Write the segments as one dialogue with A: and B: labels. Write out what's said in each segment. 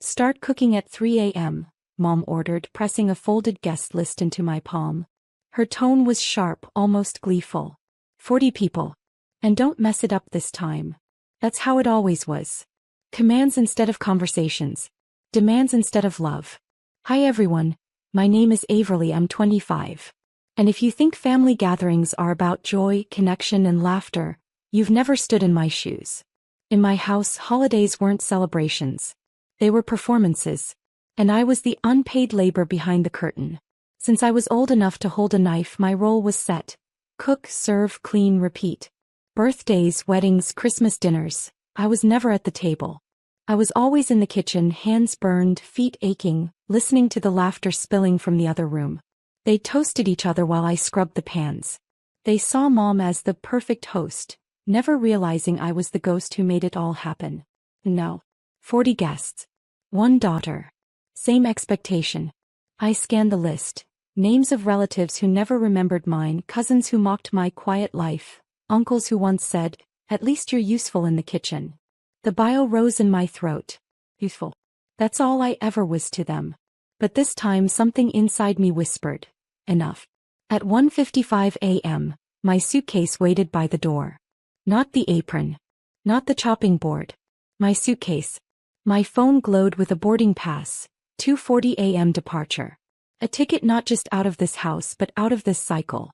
A: Start cooking at 3 a.m., Mom ordered, pressing a folded guest list into my palm. Her tone was sharp, almost gleeful. 40 people. And don't mess it up this time. That's how it always was. Commands instead of conversations. Demands instead of love. Hi everyone, my name is Averly, I'm 25. And if you think family gatherings are about joy, connection and laughter, you've never stood in my shoes. In my house, holidays weren't celebrations. They were performances. And I was the unpaid labor behind the curtain. Since I was old enough to hold a knife, my role was set. Cook, serve, clean, repeat. Birthdays, weddings, Christmas dinners, I was never at the table. I was always in the kitchen, hands burned, feet aching, listening to the laughter spilling from the other room. They toasted each other while I scrubbed the pans. They saw Mom as the perfect host, never realizing I was the ghost who made it all happen. No. 40 guests. 1 daughter. Same expectation. I scanned the list. Names of relatives who never remembered mine, cousins who mocked my quiet life, uncles who once said, "At least you're useful in the kitchen." The bio rose in my throat. Useful. That's all I ever was to them. But this time something inside me whispered, enough. At 1:55 a.m., my suitcase waited by the door. Not the apron. Not the chopping board. My suitcase. My phone glowed with a boarding pass, 2:40 a.m. departure. A ticket not just out of this house but out of this cycle.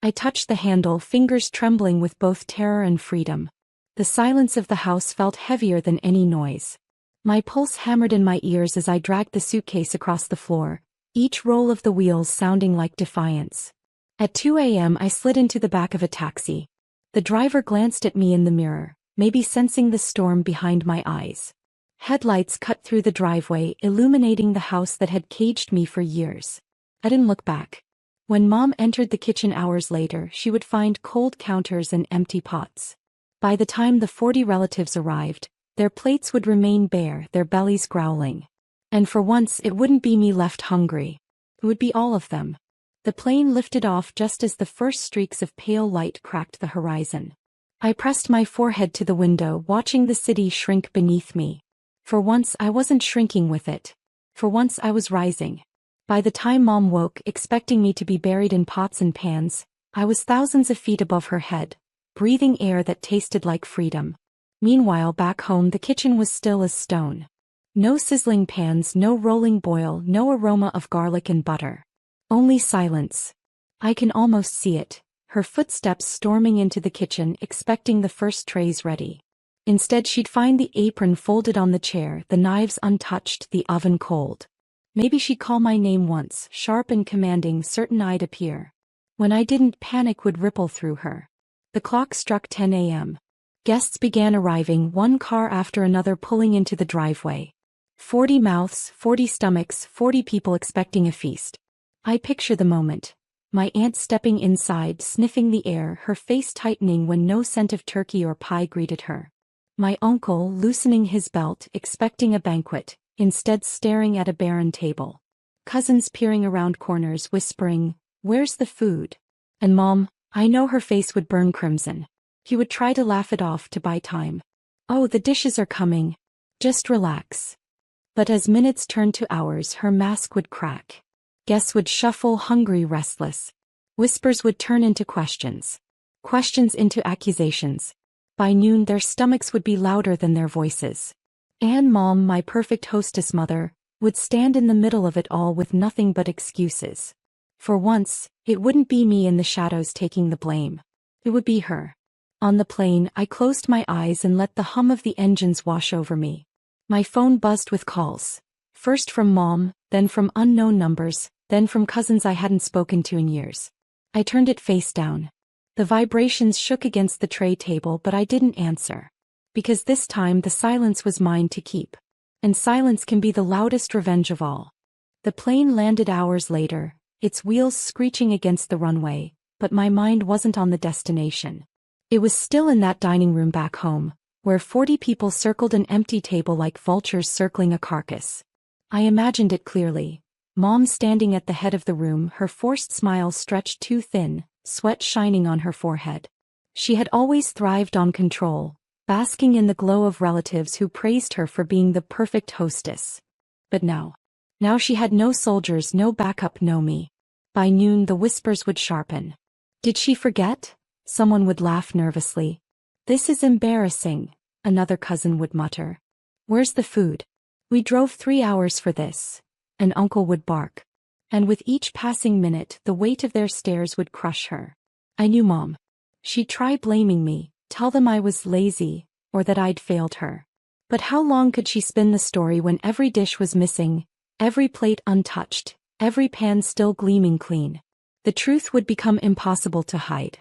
A: I touched the handle, fingers trembling with both terror and freedom. The silence of the house felt heavier than any noise. My pulse hammered in my ears as I dragged the suitcase across the floor, each roll of the wheels sounding like defiance. At 2 a.m. I slid into the back of a taxi. The driver glanced at me in the mirror, maybe sensing the storm behind my eyes. Headlights cut through the driveway, illuminating the house that had caged me for years. I didn't look back. When Mom entered the kitchen hours later, she would find cold counters and empty pots. By the time the 40 relatives arrived, their plates would remain bare, their bellies growling. And for once it wouldn't be me left hungry. It would be all of them. The plane lifted off just as the first streaks of pale light cracked the horizon. I pressed my forehead to the window, watching the city shrink beneath me. For once I wasn't shrinking with it. For once I was rising. By the time Mom woke, expecting me to be buried in pots and pans, I was thousands of feet above her head, breathing air that tasted like freedom. Meanwhile, back home the kitchen was still as stone. No sizzling pans, no rolling boil, no aroma of garlic and butter. Only silence. I can almost see it, her footsteps storming into the kitchen, expecting the first trays ready. Instead she'd find the apron folded on the chair, the knives untouched, the oven cold. Maybe she'd call my name once, sharp and commanding, certain I'd appear. When I didn't, panic would ripple through her. The clock struck 10 a.m. Guests began arriving, one car after another pulling into the driveway. 40 mouths, 40 stomachs, 40 people expecting a feast. I picture the moment. My aunt stepping inside, sniffing the air, her face tightening when no scent of turkey or pie greeted her. My uncle loosening his belt, expecting a banquet, instead staring at a barren table. Cousins peering around corners, whispering, "Where's the food?" And Mom, I know her face would burn crimson. He would try to laugh it off to buy time. "Oh, the dishes are coming. Just relax." But as minutes turned to hours, her mask would crack. Guests would shuffle, hungry, restless. Whispers would turn into questions. Questions into accusations. By noon their stomachs would be louder than their voices. And Mom, my perfect hostess mother, would stand in the middle of it all with nothing but excuses. For once, it wouldn't be me in the shadows taking the blame. It would be her. On the plane, I closed my eyes and let the hum of the engines wash over me. My phone buzzed with calls. First from Mom, then from unknown numbers, then from cousins I hadn't spoken to in years. I turned it face down. The vibrations shook against the tray table, but I didn't answer. Because this time the silence was mine to keep. And silence can be the loudest revenge of all. The plane landed hours later, its wheels screeching against the runway, but my mind wasn't on the destination. It was still in that dining room back home, where 40 people circled an empty table like vultures circling a carcass. I imagined it clearly. Mom standing at the head of the room, her forced smile stretched too thin, sweat shining on her forehead. She had always thrived on control, basking in the glow of relatives who praised her for being the perfect hostess. But now she had no soldiers, no backup, no me. By noon the whispers would sharpen. Did she forget? Someone would laugh nervously. This is embarrassing, another cousin would mutter. Where's the food? We drove 3 hours for this. An uncle would bark. And with each passing minute the weight of their stares would crush her. I knew Mom. She'd try blaming me, tell them I was lazy, or that I'd failed her. But how long could she spin the story when every dish was missing, every plate untouched, every pan still gleaming clean? The truth would become impossible to hide.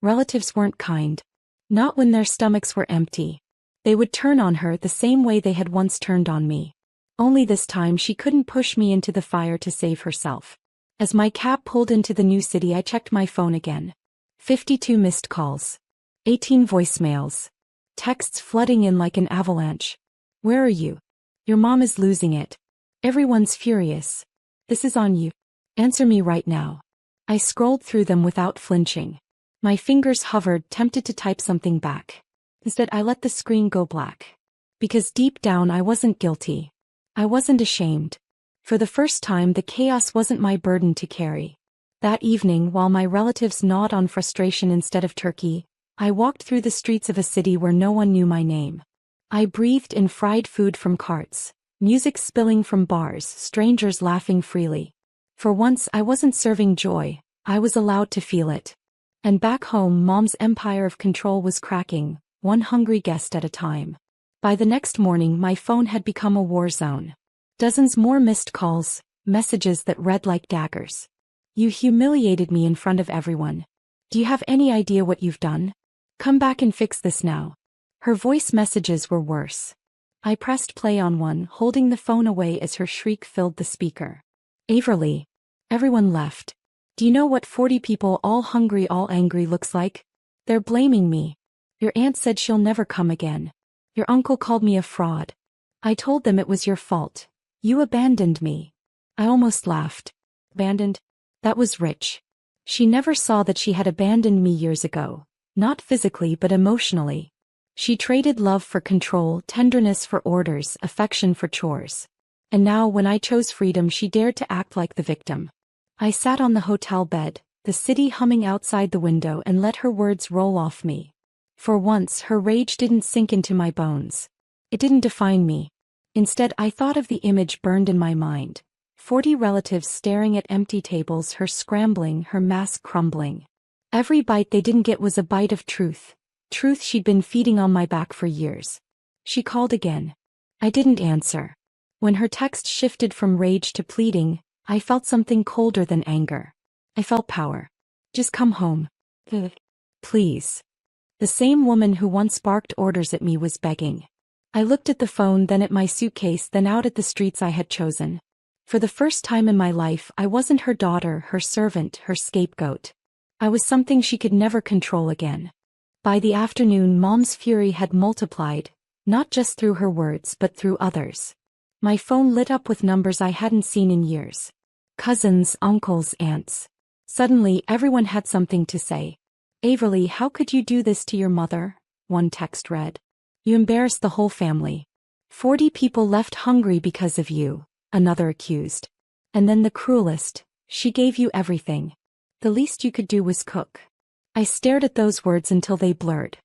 A: Relatives weren't kind. Not when their stomachs were empty. They would turn on her the same way they had once turned on me. Only this time she couldn't push me into the fire to save herself. As my cab pulled into the new city I checked my phone again. 52 missed calls. 18 voicemails. Texts flooding in like an avalanche. Where are you? Your mom is losing it. Everyone's furious. This is on you. Answer me right now. I scrolled through them without flinching. My fingers hovered, tempted to type something back. Instead I let the screen go black. Because deep down I wasn't guilty. I wasn't ashamed. For the first time the chaos wasn't my burden to carry. That evening, while my relatives gnawed on frustration instead of turkey, I walked through the streets of a city where no one knew my name. I breathed in fried food from carts, music spilling from bars, strangers laughing freely. For once I wasn't serving joy, I was allowed to feel it. And back home Mom's empire of control was cracking, one hungry guest at a time. By the next morning my phone had become a war zone. Dozens more missed calls, messages that read like daggers. You humiliated me in front of everyone. Do you have any idea what you've done? Come back and fix this now. Her voice messages were worse. I pressed play on one, holding the phone away as her shriek filled the speaker. Averly. Everyone left. Do you know what 40 people all hungry, all angry looks like? They're blaming me. Your aunt said she'll never come again. Your uncle called me a fraud. I told them it was your fault. You abandoned me. I almost laughed. Abandoned? That was rich. She never saw that she had abandoned me years ago. Not physically but emotionally. She traded love for control, tenderness for orders, affection for chores. And now when I chose freedom she dared to act like the victim. I sat on the hotel bed, the city humming outside the window, and let her words roll off me. For once her rage didn't sink into my bones. It didn't define me. Instead I thought of the image burned in my mind. 40 relatives staring at empty tables, her scrambling, her mask crumbling. Every bite they didn't get was a bite of truth. Truth she'd been feeding on my back for years. She called again. I didn't answer. When her text shifted from rage to pleading, I felt something colder than anger. I felt power. Just come home. Please. The same woman who once barked orders at me was begging. I looked at the phone, then at my suitcase, then out at the streets I had chosen. For the first time in my life I wasn't her daughter, her servant, her scapegoat. I was something she could never control again. By the afternoon Mom's fury had multiplied, not just through her words but through others. My phone lit up with numbers I hadn't seen in years. Cousins, uncles, aunts. Suddenly everyone had something to say. Averly, how could you do this to your mother? One text read. You embarrassed the whole family. 40 people left hungry because of you, another accused. And then the cruelest, she gave you everything. The least you could do was cook. I stared at those words until they blurred.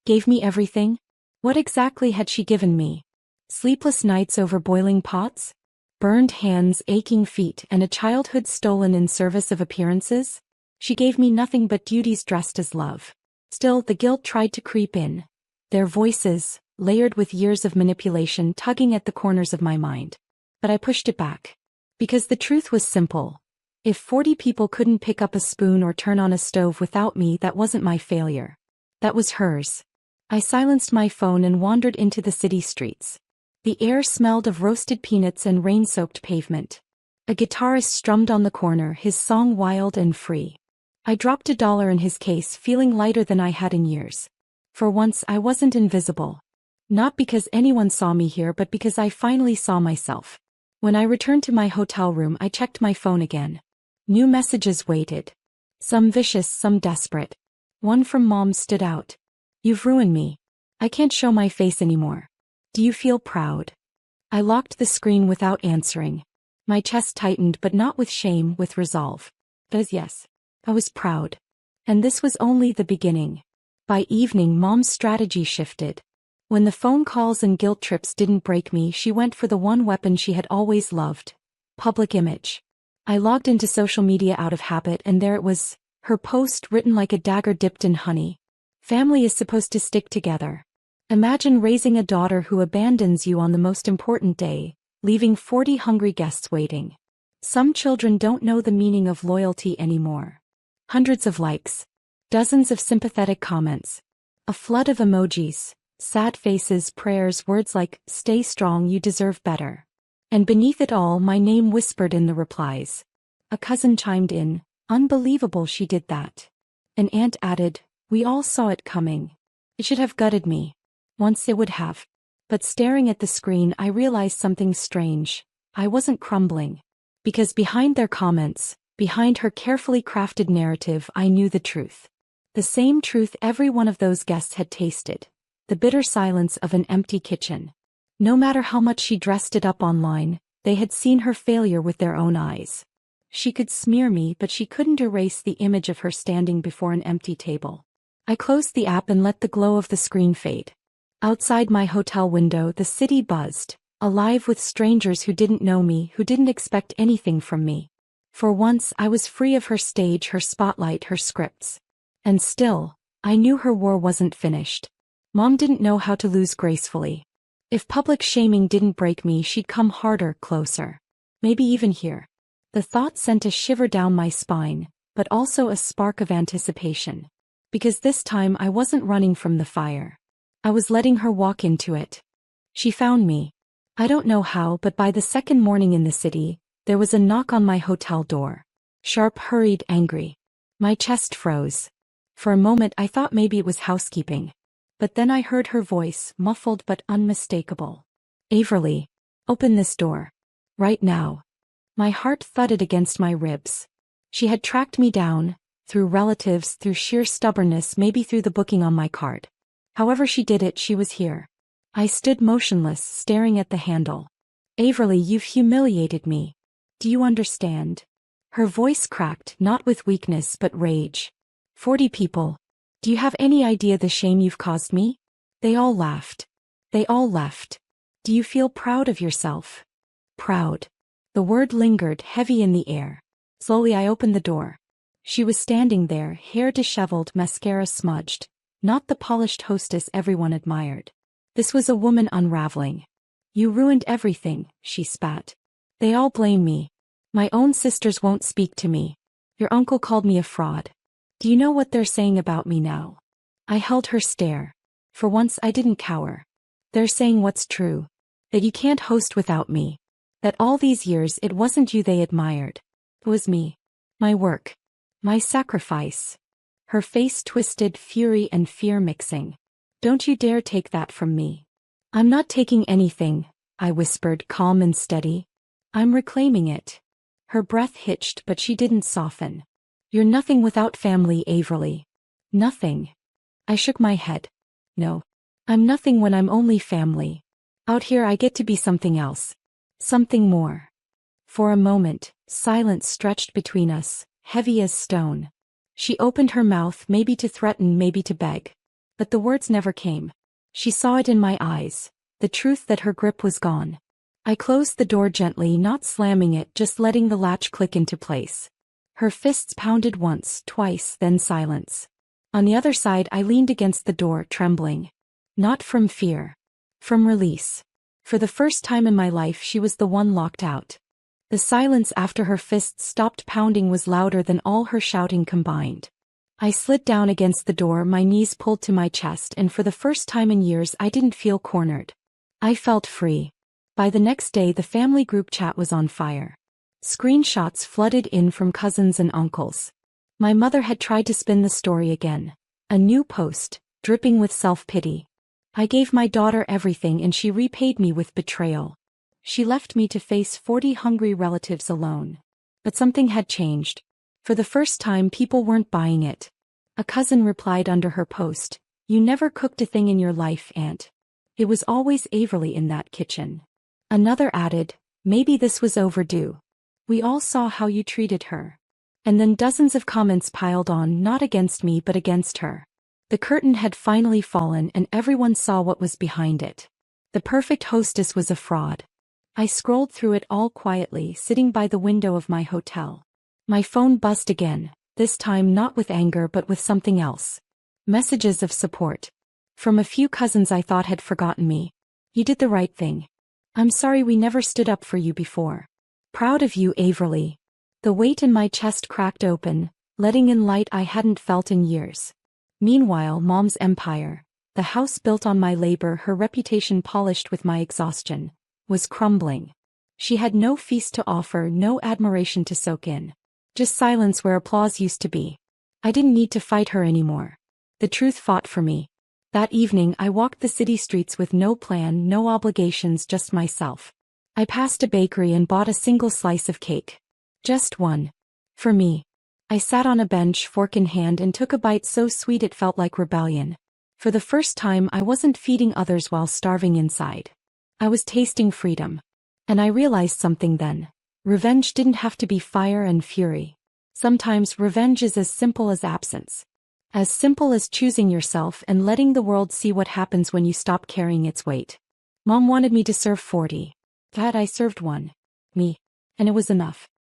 A: Gave me everything? What exactly had she given me? Sleepless nights over boiling pots? Burned hands, aching feet, and a childhood stolen in service of appearances? She gave me nothing but duties dressed as love. Still, the guilt tried to creep in. Their voices, layered with years of manipulation, tugging at the corners of my mind. But I pushed it back. Because the truth was simple. If 40 people couldn't pick up a spoon or turn on a stove without me, that wasn't my failure. That was hers. I silenced my phone and wandered into the city streets. The air smelled of roasted peanuts and rain-soaked pavement. A guitarist strummed on the corner, his song wild and free. I dropped $1 in his case, feeling lighter than I had in years. For once I wasn't invisible. Not because anyone saw me here, but because I finally saw myself. When I returned to my hotel room I checked my phone again. New messages waited. Some vicious, some desperate. One from Mom stood out. You've ruined me. I can't show my face anymore. Do you feel proud? I locked the screen without answering. My chest tightened, but not with shame, with resolve. Yes. I was proud. And this was only the beginning. By evening, Mom's strategy shifted. When the phone calls and guilt trips didn't break me, she went for the one weapon she had always loved: public image. I logged into social media out of habit, and there it was, her post written like a dagger dipped in honey. Family is supposed to stick together. Imagine raising a daughter who abandons you on the most important day, leaving 40 hungry guests waiting. Some children don't know the meaning of loyalty anymore. Hundreds of likes. Dozens of sympathetic comments. A flood of emojis, sad faces, prayers, words like, "Stay strong, you deserve better." And beneath it all, my name whispered in the replies. A cousin chimed in, "Unbelievable she did that." An aunt added, "We all saw it coming. It should have gutted me. Once it would have." But staring at the screen, I realized something strange. I wasn't crumbling. Because behind their comments, behind her carefully crafted narrative, I knew the truth. The same truth every one of those guests had tasted. The bitter silence of an empty kitchen. No matter how much she dressed it up online, they had seen her failure with their own eyes. She could smear me, but she couldn't erase the image of her standing before an empty table. I closed the app and let the glow of the screen fade. Outside my hotel window, the city buzzed, alive with strangers who didn't know me, who didn't expect anything from me. For once, I was free of her stage, her spotlight, her scripts. And still, I knew her war wasn't finished. Mom didn't know how to lose gracefully. If public shaming didn't break me, she'd come harder, closer. Maybe even here. The thought sent a shiver down my spine, but also a spark of anticipation. Because this time I wasn't running from the fire. I was letting her walk into it. She found me. I don't know how, but by the second morning in the city, there was a knock on my hotel door. Sharp, hurried, angry. My chest froze. For a moment I thought maybe it was housekeeping. But then I heard her voice, muffled but unmistakable. "Averly, open this door. Right now." My heart thudded against my ribs. She had tracked me down, through relatives, through sheer stubbornness, maybe through the booking on my card. However she did it, she was here. I stood motionless, staring at the handle. "Averly, you've humiliated me. Do you understand?" Her voice cracked, not with weakness but rage. 40 people. Do you have any idea the shame you've caused me? They all laughed. They all left. Do you feel proud of yourself? Proud. The word lingered, heavy in the air. Slowly I opened the door. She was standing there, hair disheveled, mascara smudged. Not the polished hostess everyone admired. This was a woman unraveling. "You ruined everything," she spat. "They all blame me. My own sisters won't speak to me. Your uncle called me a fraud. Do you know what they're saying about me now?" I held her stare. For once I didn't cower. "They're saying what's true. That you can't host without me. That all these years it wasn't you they admired. It was me. My work. My sacrifice." Her face twisted, fury and fear mixing. "Don't you dare take that from me." "I'm not taking anything," I whispered, calm and steady. "I'm reclaiming it." Her breath hitched, but she didn't soften. "You're nothing without family, Averly." "Nothing." I shook my head. "No. I'm nothing when I'm only family. Out here I get to be something else. Something more." For a moment, silence stretched between us, heavy as stone. She opened her mouth, maybe to threaten, maybe to beg. But the words never came. She saw it in my eyes, the truth that her grip was gone. I closed the door gently, not slamming it, just letting the latch click into place. Her fists pounded once, twice, then silence. On the other side I leaned against the door, trembling. Not from fear. From release. For the first time in my life she was the one locked out. The silence after her fists stopped pounding was louder than all her shouting combined. I slid down against the door, my knees pulled to my chest, and for the first time in years I didn't feel cornered. I felt free. By the next day the family group chat was on fire. Screenshots flooded in from cousins and uncles. My mother had tried to spin the story again. A new post, dripping with self-pity. I gave my daughter everything and she repaid me with betrayal. She left me to face 40 hungry relatives alone. But something had changed. For the first time people weren't buying it. A cousin replied under her post, "You never cooked a thing in your life, Aunt. It was always Averly in that kitchen." Another added, maybe this was overdue. We all saw how you treated her. And then dozens of comments piled on, not against me but against her. The curtain had finally fallen and everyone saw what was behind it. The perfect hostess was a fraud. I scrolled through it all quietly, sitting by the window of my hotel. My phone buzzed again, this time not with anger but with something else. Messages of support. From a few cousins I thought had forgotten me. You did the right thing. I'm sorry we never stood up for you before. Proud of you, Averly. The weight in my chest cracked open, letting in light I hadn't felt in years. Meanwhile, Mom's empire, the house built on my labor, her reputation polished with my exhaustion, was crumbling. She had no feast to offer, no admiration to soak in. Just silence where applause used to be. I didn't need to fight her anymore. The truth fought for me. That evening I walked the city streets with no plan, no obligations, just myself. I passed a bakery and bought a single slice of cake. Just one. For me. I sat on a bench, fork in hand, and took a bite so sweet it felt like rebellion. For the first time I wasn't feeding others while starving inside. I was tasting freedom. And I realized something then. Revenge didn't have to be fire and fury. Sometimes revenge is as simple as absence. As simple as choosing yourself and letting the world see what happens when you stop carrying its weight. Mom wanted me to serve 40. Glad I served one. Me. And it was enough.